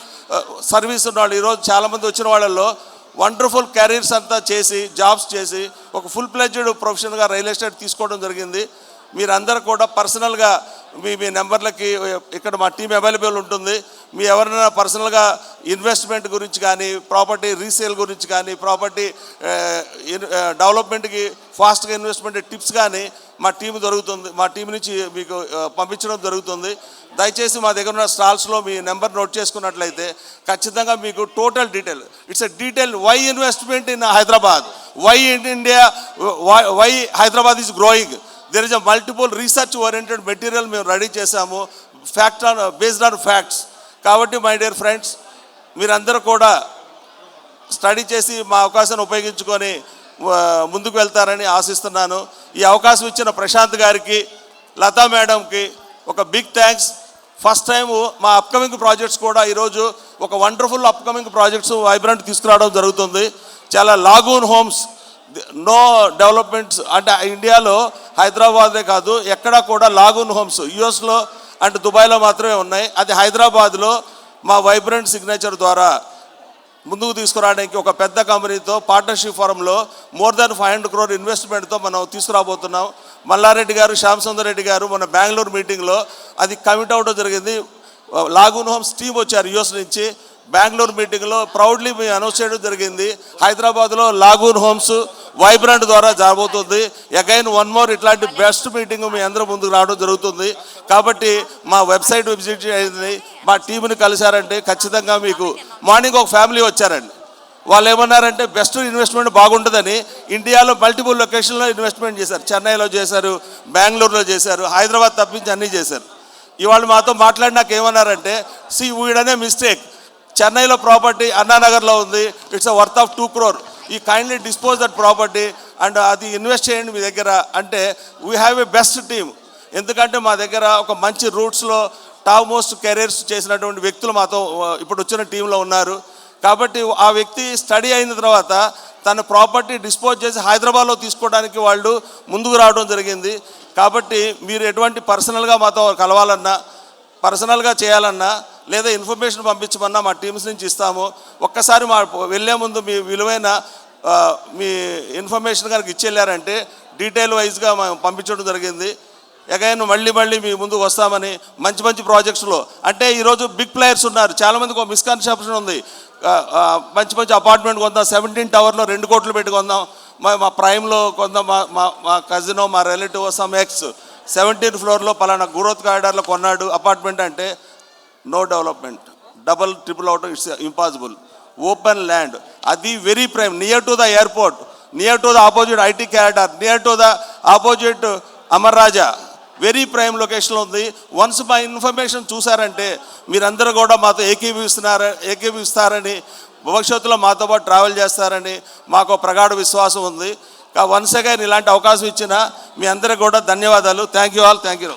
service ఉన్నవాళ్ళు. ఈరోజు చాలామంది వచ్చిన వాళ్ళల్లో వండర్ఫుల్ కెరీర్స్ అంతా చేసి జాబ్స్ చేసి ఒక ఫుల్ ప్లెడ్జ్డ్ ప్రొఫెషనల్గా రియల్ ఎస్టేట్ తీసుకోవడం జరిగింది. మీరందరూ కూడా పర్సనల్గా మీ నెంబర్లకి ఇక్కడ మా టీం అవైలబుల్ ఉంటుంది. మీ ఎవరైనా పర్సనల్గా ఇన్వెస్ట్మెంట్ గురించి కానీ, ప్రాపర్టీ రీసేల్ గురించి కానీ, ప్రాపర్టీ డెవలప్మెంట్కి ఫాస్ట్గా ఇన్వెస్ట్మెంట్ టిప్స్ కానీ మా టీం నుంచి మీకు పంపించడం జరుగుతుంది. దయచేసి మా దగ్గర ఉన్న స్టాల్స్లో మీ నెంబర్ నోట్ చేసుకున్నట్లయితే ఖచ్చితంగా మీకు total detail, it's a detail why investment in Hyderabad, why in India, why Hyderabad is growing. There is a multiple research oriented material మేము రెడీ చేశాము, బేస్డ్ ఆన్ ఫ్యాక్ట్స్. కాబట్టి మై డియర్ ఫ్రెండ్స్, మీరందరూ కూడా స్టడీ చేసి మా అవకాశాన్ని ఉపయోగించుకొని ముందుకు వెళ్తారని ఆశిస్తున్నాను. ఈ అవకాశం ఇచ్చిన ప్రశాంత్ గారికి, లతా మేడంకి ఒక బిగ్ థ్యాంక్స్. ఫస్ట్ టైం మా అప్కమింగ్ ప్రాజెక్ట్స్ కూడా ఈరోజు ఒక వండర్ఫుల్ అప్కమింగ్ ప్రాజెక్ట్స్ వైబ్రెంట్ తీసుకురావడం జరుగుతుంది. చాలా లాగూన్ హోమ్స్, నో డెవలప్మెంట్స్ అంటే ఇండియాలో హైదరాబాదే కాదు ఎక్కడా కూడా లాగూన్ హోమ్స్ యుఎస్లో అండ్ దుబాయ్లో మాత్రమే ఉన్నాయి. అది హైదరాబాద్లో మా వైబ్రెంట్ సిగ్నేచర్ ద్వారా ముందుకు తీసుకురావడానికి ఒక పెద్ద కంపెనీతో పార్ట్నర్షిప్ ఫారంలో మోర్ దాన్ 500 crore ఇన్వెస్ట్మెంట్తో మనం తీసుకురాబోతున్నాం. మల్లారెడ్డి గారు, శ్యామ్ సుందర్ రెడ్డి గారు మన బెంగళూరు మీటింగ్లో అది కమిట్ అవ్వడం జరిగింది. లాగూన్ హోమ్స్ టీమ్ వచ్చారు యుఎస్ నుంచి. బెంగళూరు మీటింగ్లో ప్రౌడ్లీ మేము అనౌన్స్ చేయడం జరిగింది. హైదరాబాద్లో లాగూన్ హోమ్స్ వైబ్రెంట్ ద్వారా జరగబోతుంది. అగైన్ వన్ మోర్ ఇట్లాంటి బెస్ట్ మీటింగ్ మీ అందరూ ముందుకు రావడం జరుగుతుంది. కాబట్టి మా వెబ్సైట్ విజిట్ చేయండి, మా టీంని కలిశారంటే ఖచ్చితంగా మీకు మార్నింగ్ ఒక ఫ్యామిలీ వచ్చారండి. వాళ్ళు ఏమన్నారంటే బెస్ట్ ఇన్వెస్ట్మెంట్ బాగుంటుందని ఇండియాలో మల్టిపుల్ లొకేషన్లో ఇన్వెస్ట్మెంట్ చేశారు. చెన్నైలో చేశారు, బెంగళూరులో చేశారు, హైదరాబాద్ తప్పించి అన్నీ చేశారు. ఇవాళ మాతో మాట్లాడి నాకు ఏమన్నారంటే, వీడనే మిస్టేక్, చెన్నైలో ప్రాపర్టీ అన్నానగర్లో ఉంది, it's a worth of 2 crore, ఈ kindly dispose that property and అది ఇన్వెస్ట్ చేయండి మీ దగ్గర అంటే. We have a best team. ఎందుకంటే మా దగ్గర ఒక మంచి రూట్స్లో టాప్ మోస్ట్ కెరీర్స్ చేసినటువంటి వ్యక్తులు మాతో ఇప్పుడు వచ్చిన టీంలో ఉన్నారు. కాబట్టి ఆ వ్యక్తి స్టడీ అయిన తర్వాత తన ప్రాపర్టీ డిస్పోజ్ చేసి హైదరాబాద్లో తీసుకోవడానికి వాళ్ళు ముందుకు రావడం జరిగింది. కాబట్టి మీరు ఎటువంటి పర్సనల్గా మాతో కలవాలన్నా, పర్సనల్గా చేయాలన్నా, లేదా ఇన్ఫర్మేషన్ పంపించమన్నా మా టీమ్స్ నుంచి ఇస్తాము. ఒక్కసారి మా వెళ్ళే ముందు మీ విలువైన మీ ఇన్ఫర్మేషన్ కనుక ఇచ్చెళ్ళారంటే డీటెయిల్ వైజ్గా మేము పంపించడం జరిగింది. అగైన్ మళ్ళీ మీ ముందుకు వస్తామని మంచి మంచి ప్రాజెక్ట్స్లో. అంటే ఈరోజు బిగ్ ప్లేయర్స్ ఉన్నారు. చాలామందికి ఒక మిస్కన్సెప్షన్ ఉంది, మంచి అపార్ట్మెంట్ కొందాం, 17 టవర్లో 2 కోట్లు పెట్టి కొందాం, మా ప్రైమ్లో కొందాం, మా కజినో మా రిలేటివ్ సమ్ ఎక్స్ 17th floorలో పలానా గ్రోత్ కారిడార్లో కొన్నాడు అపార్ట్మెంట్ అంటే no development, double triple out, it's impossible. Open land, అది very prime, near to the airport, near to the opposite IT corridor, near to the opposite Amar Raja, very prime లొకేషన్లో ఉంది. Once మా information చూసారంటే మీరందరూ కూడా మాతో ఏకీభవిస్తారని, భవిష్యత్తులో మాతో పాటు ట్రావెల్ చేస్తారని మాకు ప్రగాఢ విశ్వాసం ఉంది. వన్స్ అగైన్ ఇలాంటి అవకాశం ఇచ్చిన మీ అందరికీ కూడా ధన్యవాదాలు. Thank you all. Thank you.